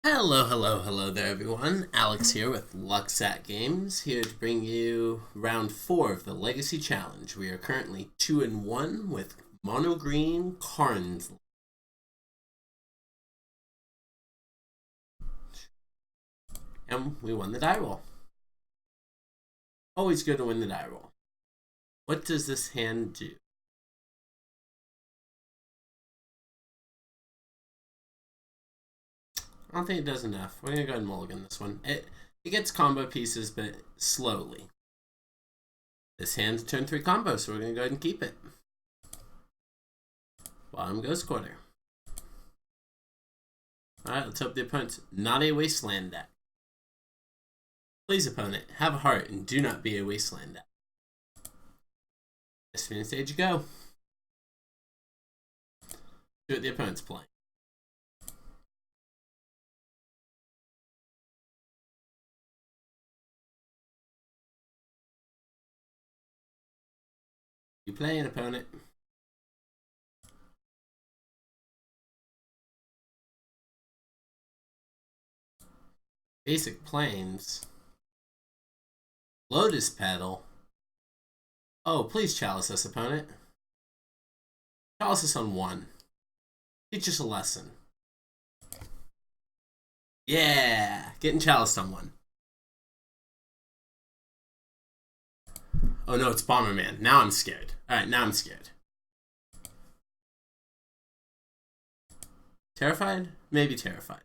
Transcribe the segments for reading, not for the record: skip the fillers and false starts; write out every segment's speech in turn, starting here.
Hello there, everyone. Alex here with Lucksack Games, here to bring you round 4 of the Legacy Challenge. We are currently 2-1 with Mono Green Karn's. And we won the die roll. Always good to win the die roll. What does this hand do? I don't think it does enough. We're going to go ahead and mulligan this one. It gets combo pieces, but slowly. This hand's turn 3 combo, so we're going to go ahead and keep it. Bottom goes quarter. Alright, let's hope the opponent's not a wasteland deck. Please, opponent, have a heart and do not be a wasteland deck. Spinning stage you go. See what the opponent's playing. You play an opponent. Basic Plains. Lotus Petal. Oh, please chalice us, opponent. Chalice us on 1. Teach us a lesson. Yeah! Getting chaliced on 1. Oh no, it's Bomberman. Now I'm scared. Alright, now I'm scared. Terrified? Maybe terrified.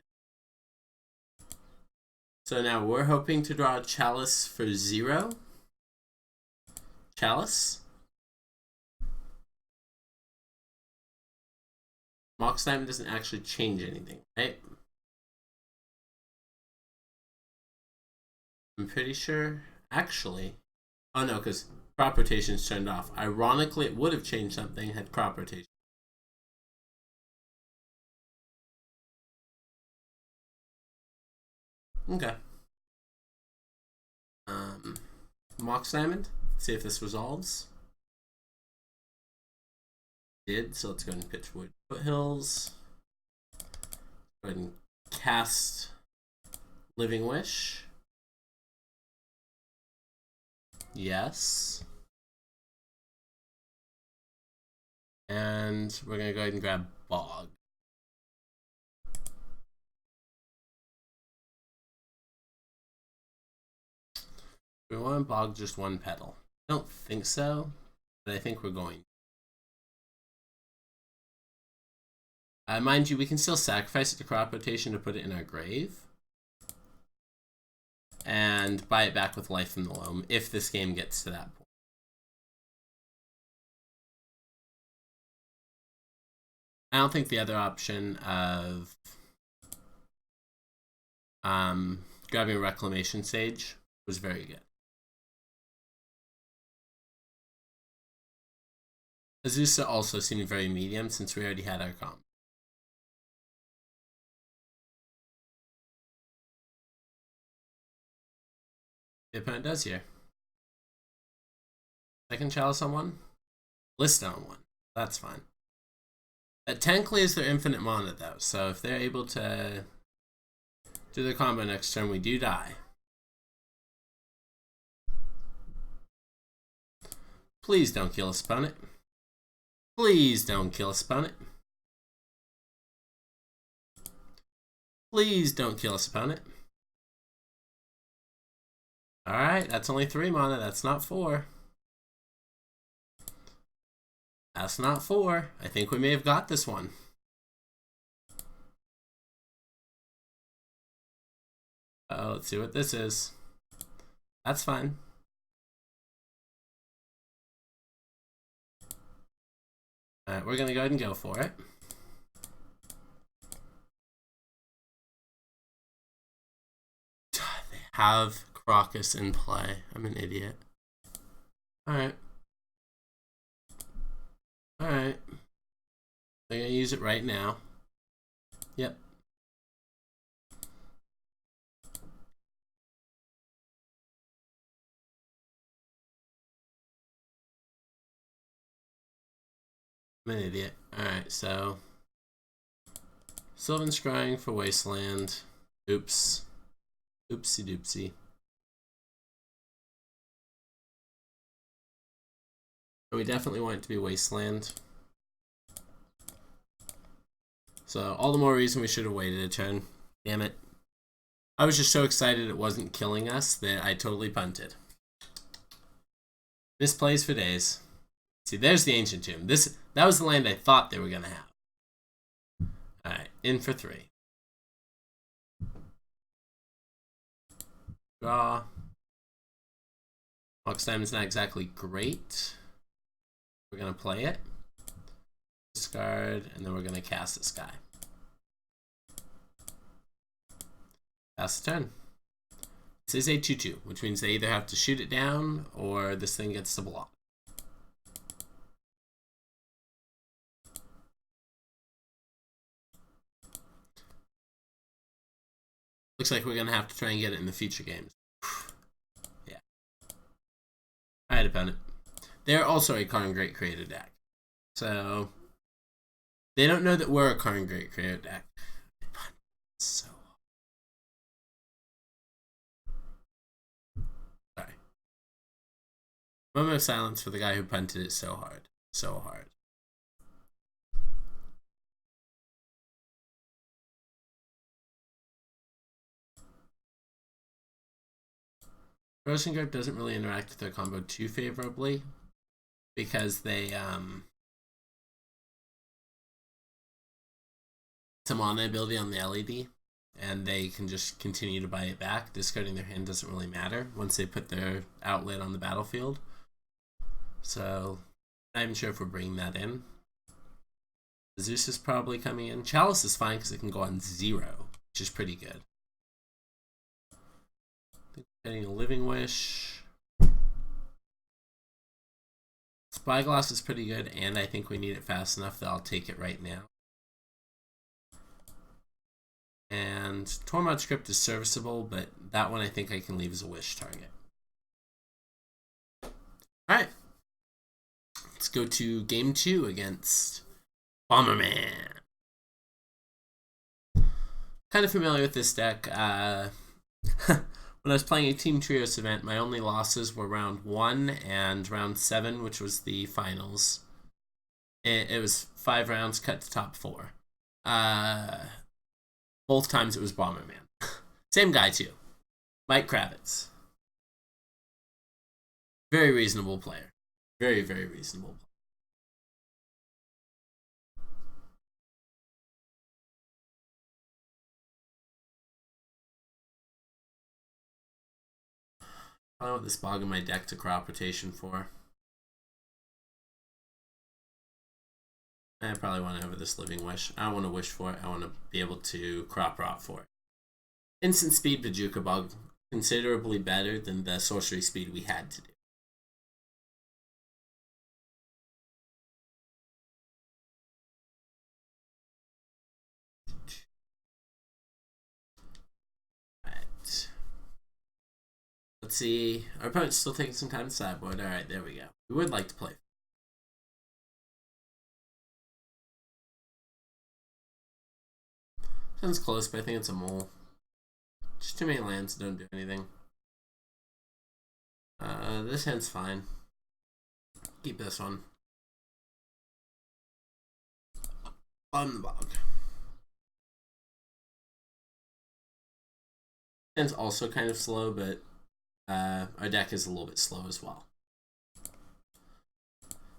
So now we're hoping to draw a Chalice for 0. Chalice. Mox Diamond doesn't actually change anything, right? I'm pretty sure. Actually. Oh no, because crop rotation is turned off. Ironically, it would have changed something had crop rotation. Okay. Mox Diamond. See if this resolves. Did, so let's go ahead and pitch Wood Foothills. Go ahead and cast Living Wish. Yes. And we're going to go ahead and grab Bog. We want to Bog just 1 petal. I don't think so, but I think we're going. Mind you, we can still sacrifice it to crop rotation to put it in our grave. And buy it back with Life from the Loam if this game gets to that point. I don't think the other option of grabbing a Reclamation Sage was very good. Azusa also seemed very medium since we already had our comp. The opponent does here. Second Chalice on 1. List on 1. That's fine. Technically, is their infinite mana though, so if they're able to do the combo next turn, we do die. Please don't kill us, opponent. Please don't kill us, opponent. Please don't kill us, opponent. Alright, that's only 3 mana. That's not 4. That's not 4. I think we may have got this one. Oh, let's see what this is. That's fine. Alright, we're going to go ahead and go for it. They have Crocus in play. I'm an idiot. Alright. Alright. They're going to use it right now. Yep. I'm an idiot. Alright, so Sylvan Scrying for Wasteland. Oops. Oopsie doopsie. We definitely want it to be Wasteland. So all the more reason we should have waited a turn. Damn it. I was just so excited it wasn't killing us that I totally punted. Misplays for days. See, there's the Ancient Tomb. That was the land I thought they were going to have. Alright, in for 3. Draw. Mox Diamond's not exactly great. We're going to play it. Discard, and then we're going to cast this guy. Pass the turn. This is a 2-2, which means they either have to shoot it down or this thing gets to block. Looks like we're going to have to try and get it in the future games. Yeah. Alright, opponent. They're also a Karn Great Creator deck. So, they don't know that we're a Karn Great Creator deck. So sorry. Moment of silence for the guy who punted it so hard. So hard. Rosengard doesn't really interact with their combo too favorably because they some mana ability on the LED and they can just continue to buy it back. Discarding their hand doesn't really matter once they put their outlet on the battlefield. So I'm not even sure if we're bringing that in. Zeus is probably coming in. Chalice is fine because it can go on 0, which is pretty good. Getting a Living Wish. Spyglass is pretty good, and I think we need it fast enough that I'll take it right now. And Tormod Script is serviceable, but that one I think I can leave as a wish target. Alright. Let's go to game 2 against Bomberman. Kind of familiar with this deck. When I was playing a Team Trios event, my only losses were round 1 and round 7, which was the finals. It was 5 rounds cut to top 4. Both times it was Bomberman. Same guy too. Mike Kravitz. Very reasonable player. Very, very reasonable player. I don't want this bog in my deck to crop rotation for. I probably want to over this Living Wish. I don't want to wish for it. I want to be able to crop rot for it. Instant speed Bajuka Bug. Considerably better than the sorcery speed we had to do. Alright. Let's see. Our opponent's still taking some time to sideboard. Alright, there we go. We would like to play. Sounds close, but I think it's a mole. Just too many lands don't do anything. This hand's fine. Keep this one. On the bog. Hand's also kind of slow, but our deck is a little bit slow as well.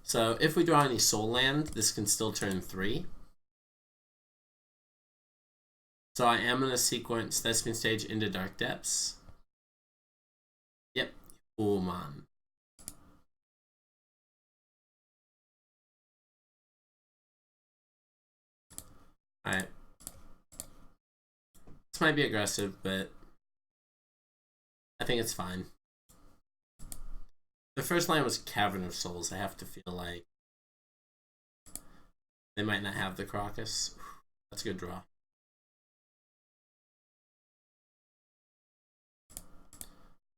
So if we draw any soul land, this can still turn 3. So I am going to sequence Thespian Stage into Dark Depths. Yep. Oh, man. Alright. This might be aggressive, but I think it's fine. The first line was Cavern of Souls. I have to feel like they might not have the Crocus. That's a good draw.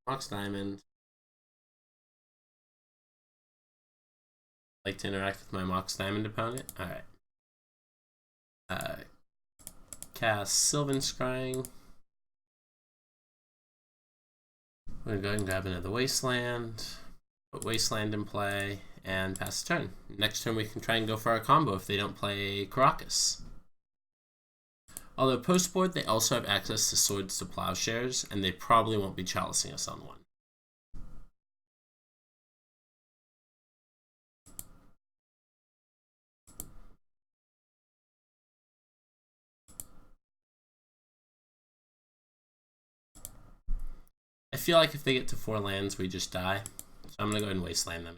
Mox Diamond. Like to interact with my Mox Diamond opponent? Alright. Cast Sylvan Scrying. We're going to go ahead and grab another Wasteland, put Wasteland in play, and pass the turn. Next turn we can try and go for our combo if they don't play Caracas. Although post-board, they also have access to Swords to Plowshares, and they probably won't be chalicing us on one. I feel like if they get to 4 lands, we just die. So I'm going to go ahead and Wasteland them.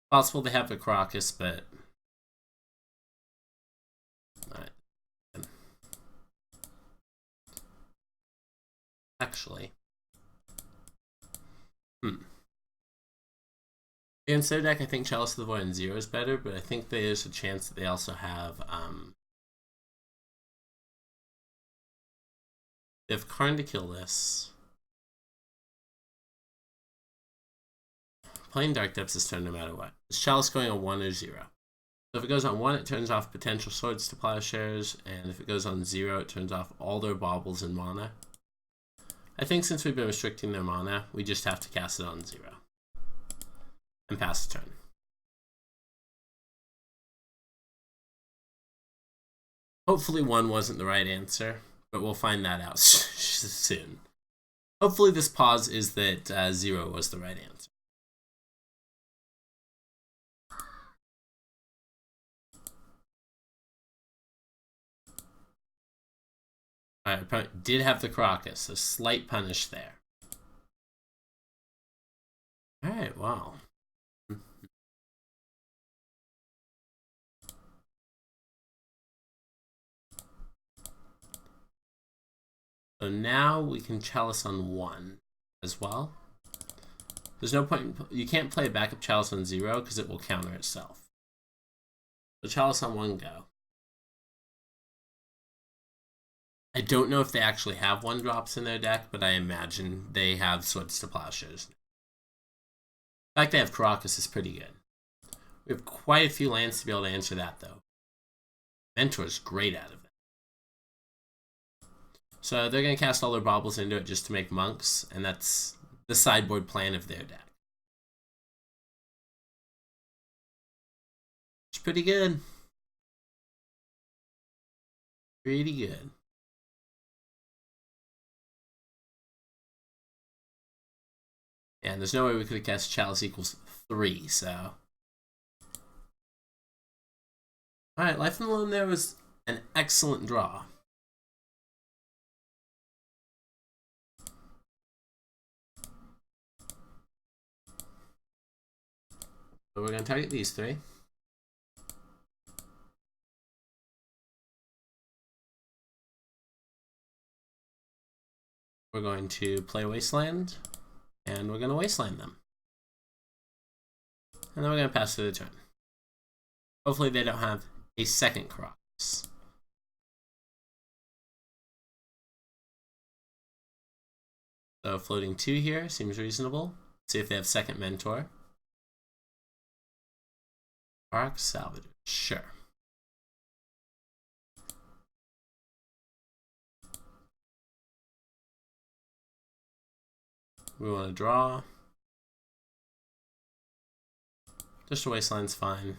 Possible they have a Caracas, but... Alright. Actually. Against their deck, I think Chalice of the Void and 0 is better, but I think there's a chance that they also have... they have Karn to kill this. Playing Dark Depths this turn no matter what. Is Chalice going on 1 or 0? So if it goes on 1, it turns off potential Swords to Plowshares, and if it goes on 0, it turns off all their baubles and mana. I think since we've been restricting their mana, we just have to cast it on 0. And pass the turn. Hopefully 1 wasn't the right answer, but we'll find that out soon. Hopefully this pause is that 0 was the right answer. Alright, opponent did have the Caracas, a slight punish there. Alright, wow. So now we can Chalice on 1 as well. There's no point, you can't play a backup Chalice on 0 because it will counter itself. So Chalice on 1 go. I don't know if they actually have 1-drops in their deck, but I imagine they have Swords to Plowshares. The fact they have Caracas is pretty good. We have quite a few lands to be able to answer that, though. Mentor's great out of it. So they're going to cast all their baubles into it just to make monks, and that's the sideboard plan of their deck. It's pretty good. Pretty good. And there's no way we could have cast Chalice equals 3, so... Alright, Life in the Loam there was an excellent draw. So we're going to target these 3. We're going to play Wasteland, and we're going to Wasteland them. And then we're going to pass through the turn. Hopefully they don't have a second Caracas. So floating 2 here seems reasonable. See if they have second Mentor. Caracas Salvager, sure. We want to draw. Just a Wasteland's fine.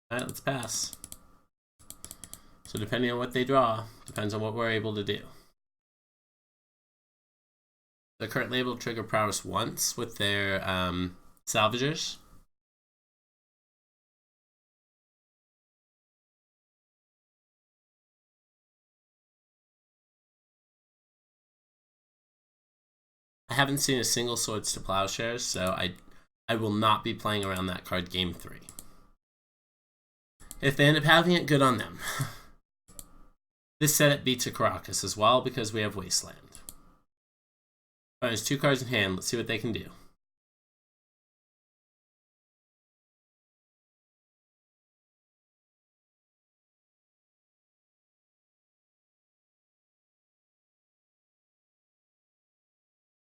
Alright, let's pass. So depending on what they draw, depends on what we're able to do. They're currently able to trigger Prowess once with their Salvagers. I haven't seen a single Swords to Plowshares, so I will not be playing around that card game 3. If they end up having it, good on them. This setup beats a Caracas as well because we have Wasteland. Alright, there's 2 cards in hand. Let's see what they can do.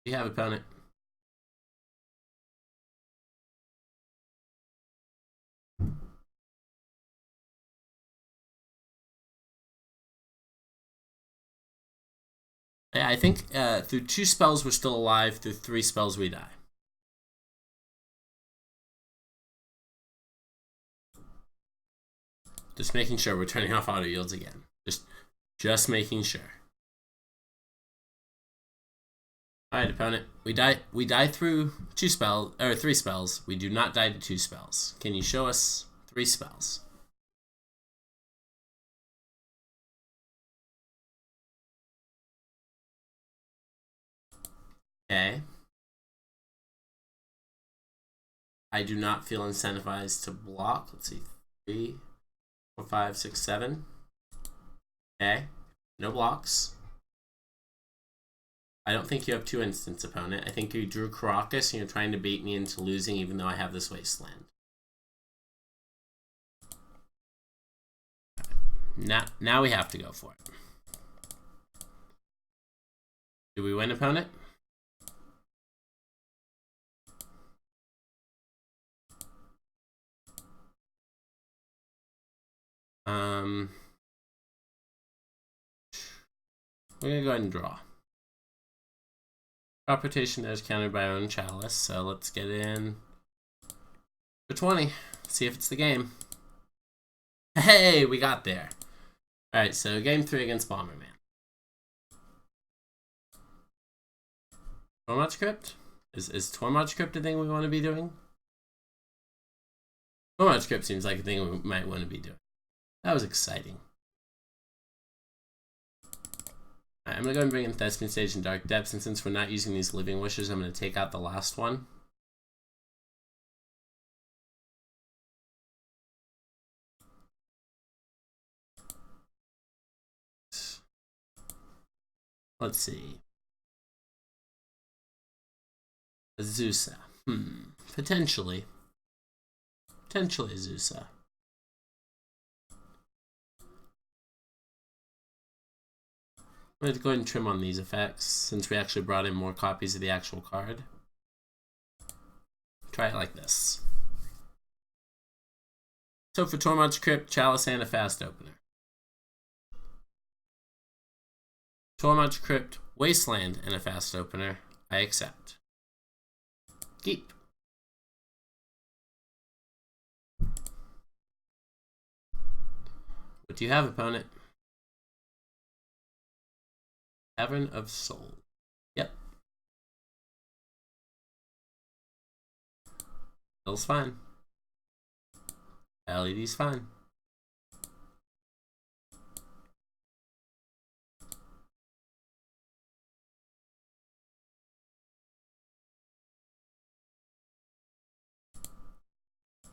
You have opponent. Yeah, I think through 2 spells we're still alive, through 3 spells we die. Just making sure we're turning off auto yields again. Just making sure. Alright, opponent. We die through 2 spells, or 3 spells. We do not die to 2 spells. Can you show us 3 spells? Okay. I do not feel incentivized to block. Let's see. 3, 4, 5, 6, 7. Okay. No blocks. I don't think you have 2 instants, opponent. I think you drew Caracas and you're trying to bait me into losing even though I have this Wasteland. Now we have to go for it. Do we win, opponent? We're gonna go ahead and draw. Crop rotation there is countered by our own Chalice, so let's get in for 20. See if it's the game. Hey, we got there. Alright, so game 3 against Bomberman. Tormod's Crypt? Is Tormod's Crypt a thing we want to be doing? Tormod's Crypt seems like a thing we might want to be doing. That was exciting. Right, I'm going to go and bring in Thespian Stage and Dark Depths, and since we're not using these Living Wishes, I'm going to take out the last one. Let's see. Azusa. Potentially. Potentially Azusa. I'm going to go ahead and trim on these effects, since we actually brought in more copies of the actual card. Try it like this. So for Tormod's Crypt, Chalice, and a fast opener. Tormod's Crypt, Wasteland, and a fast opener. I accept. Keep. What do you have, opponent? Cavern of Soul. Yep. Bill's fine. LED's fine.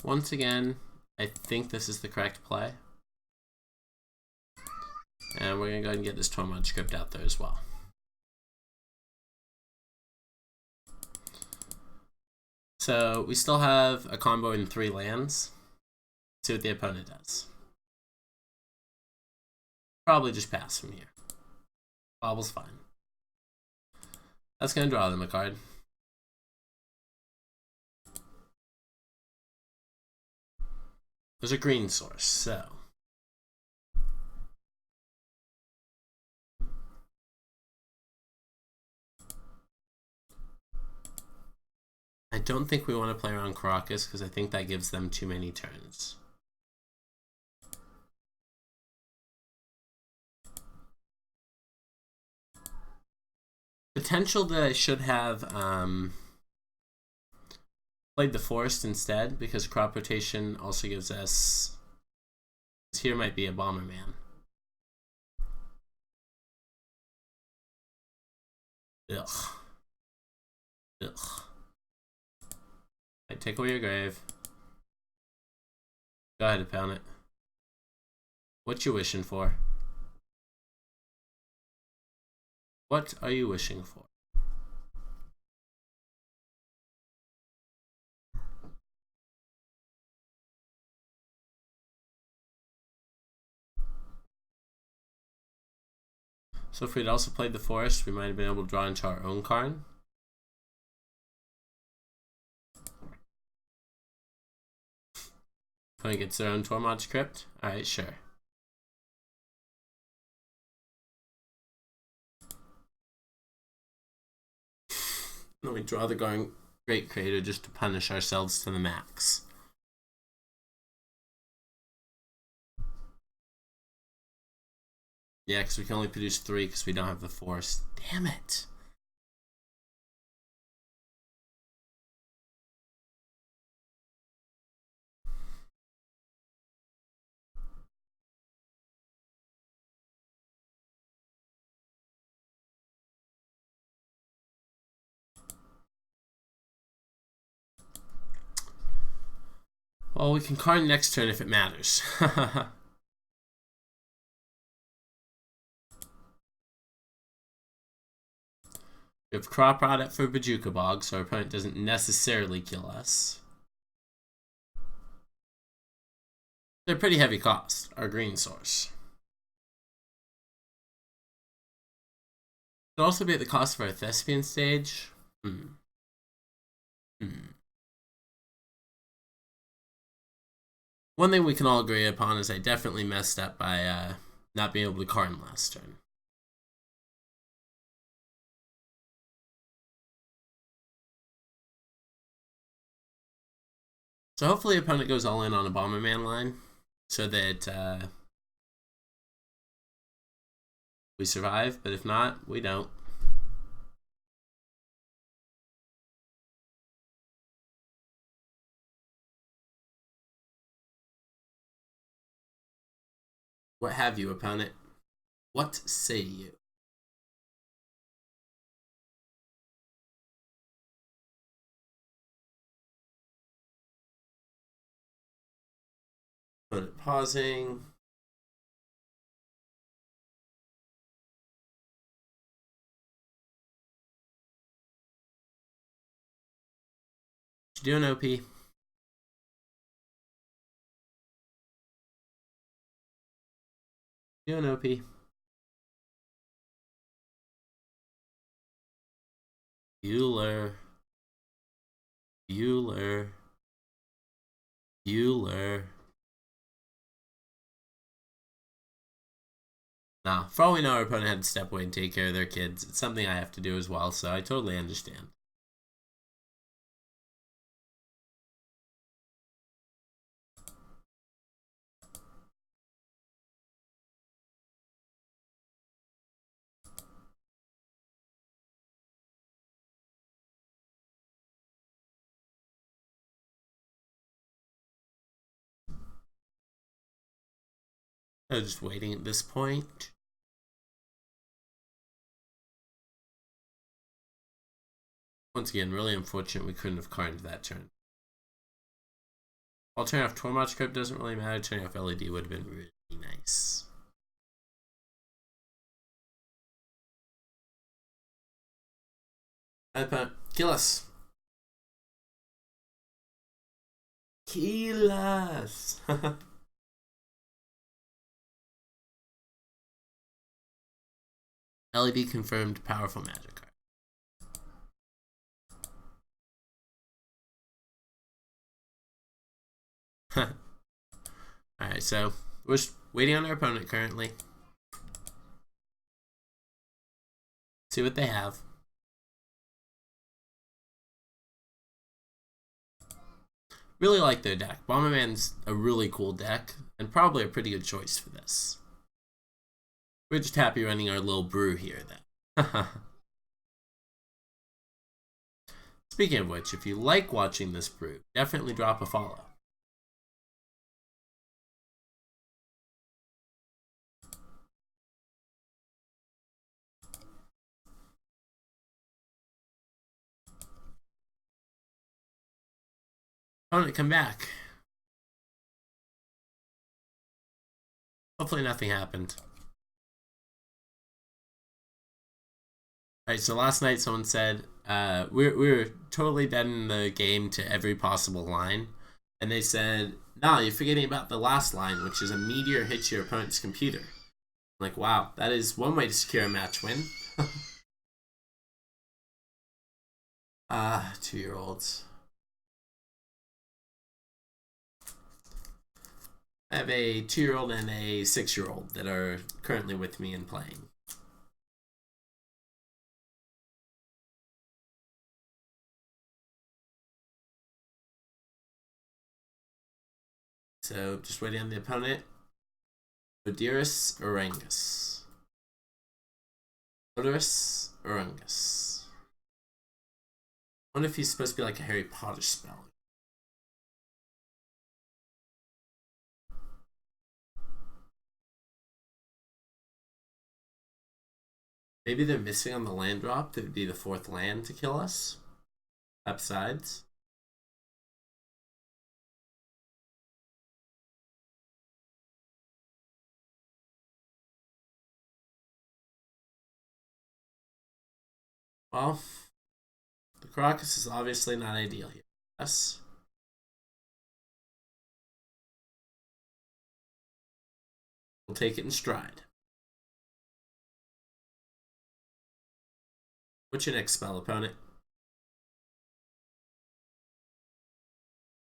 Once again, I think this is the correct play. And we're going to go ahead and get this Tormod's Crypt out there as well. So we still have a combo in 3 lands. Let's see what the opponent does. Probably just pass from here. Bobble's fine. That's going to draw them a card. There's a green source, so I don't think we want to play around Caracas because I think that gives them too many turns. Potential that I should have played the Forest instead, because crop rotation also gives us... Here might be a Bomberman. Ugh. Ugh. Right, take away your grave. Go ahead, opponent. What you wishing for? What are you wishing for? So if we'd also played the Forest, we might have been able to draw into our own Karn. Opponent gets their own Tormod's Crypt. Alright, sure. then we draw the Great Creator just to punish ourselves to the max. Yeah, because we can only produce 3 because we don't have the force. Damn it. Well, we can Karn next turn if it matters. We have Crop Rot up for Bajuka Bog, so our opponent doesn't necessarily kill us. They're pretty heavy cost, our green source. Could also be at the cost of our Thespian stage. One thing we can all agree upon is I definitely messed up by not being able to Karn last turn. So hopefully the opponent goes all in on a Bomberman line so that we survive, but if not, we don't. What have you, opponent? What say you? Opponent pausing. What you doing, OP? Doing OP? Bueller. Nah, for all we know, our opponent had to step away and take care of their kids. It's something I have to do as well, so I totally understand. I'm just waiting at this point. Once again, really unfortunate we couldn't have Karned that turn. While turning off Tormach Crypt doesn't really matter, turning off LED would have been really nice. Kill us. Kill us. LED confirmed powerful magic card. Alright, so we're just waiting on our opponent currently. See what they have. Really like their deck. Bomberman's a really cool deck, and probably a pretty good choice for this. We're just happy running our little brew here, then. Speaking of which, if you like watching this brew, definitely drop a follow. Opponent, come back. Hopefully nothing happened. Alright, so last night someone said we were totally dead in the game to every possible line. And they said, nah, you're forgetting about the last line, which is a meteor hits your opponent's computer. I'm like, wow, that is one way to secure a match win. 2-year-olds. I have a 2-year-old and a 6-year-old that are currently with me and playing. so just waiting on the opponent. Odorous Orangus. Odorous Orangus. I wonder if he's supposed to be like a Harry Potter spell. Maybe they're missing on the land drop. That would be the 4th land to kill us. Upsides. Well, the Crocus is obviously not ideal here. Yes. We'll take it in stride. What's your next spell, opponent?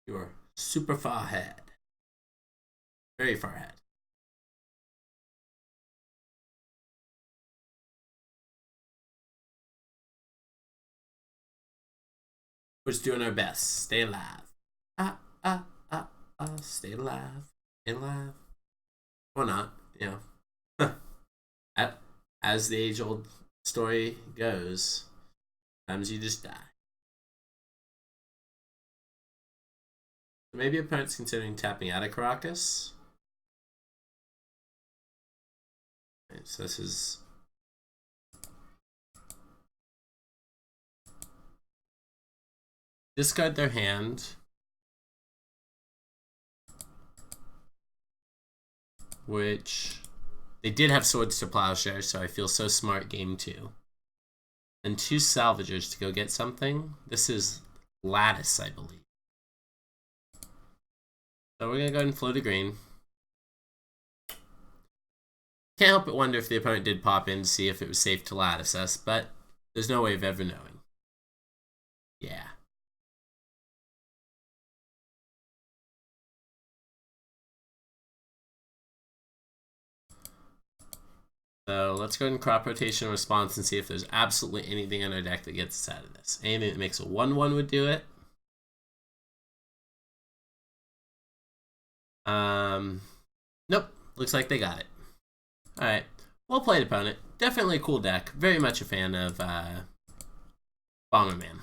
You're super far ahead. Very far ahead. We're just doing our best. Stay alive. Stay alive. Stay alive. Or not, you know. As the age-old story goes, sometimes you just die. Maybe opponent's considering tapping out of Caracas. Right, so this is discard their hand, which they did have Swords to Plowshare, so I feel so smart game 2. And 2 Salvagers to go get something. This is Lattice, I believe. So we're going to go ahead and float a green. Can't help but wonder if the opponent did pop in to see if it was safe to Lattice us, but there's no way of ever knowing. Yeah. So let's go ahead and crop rotation response and see if there's absolutely anything on our deck that gets us out of this. Anything that makes a 1/1 would do it. Nope. Looks like they got it. Alright. Well played, opponent. Definitely a cool deck. Very much a fan of Bomberman.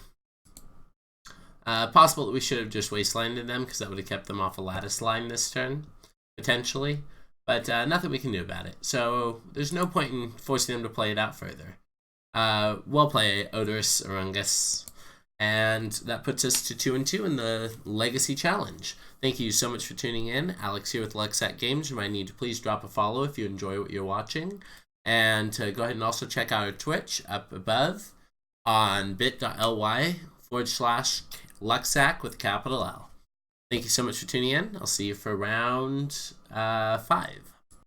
Possible that we should have just wastelanded them because that would have kept them off a lattice line this turn, potentially. But nothing we can do about it. So there's no point in forcing them to play it out further. Well played, Odorous Orangus. And that puts us to 2-2 in the Legacy Challenge. Thank you so much for tuning in. Alex here with Lucksack Games. Remind you to please drop a follow if you enjoy what you're watching. And to go ahead and also check out our Twitch up above on bit.ly/Lucksack with capital L. Thank you so much for tuning in. I'll see you for round 5.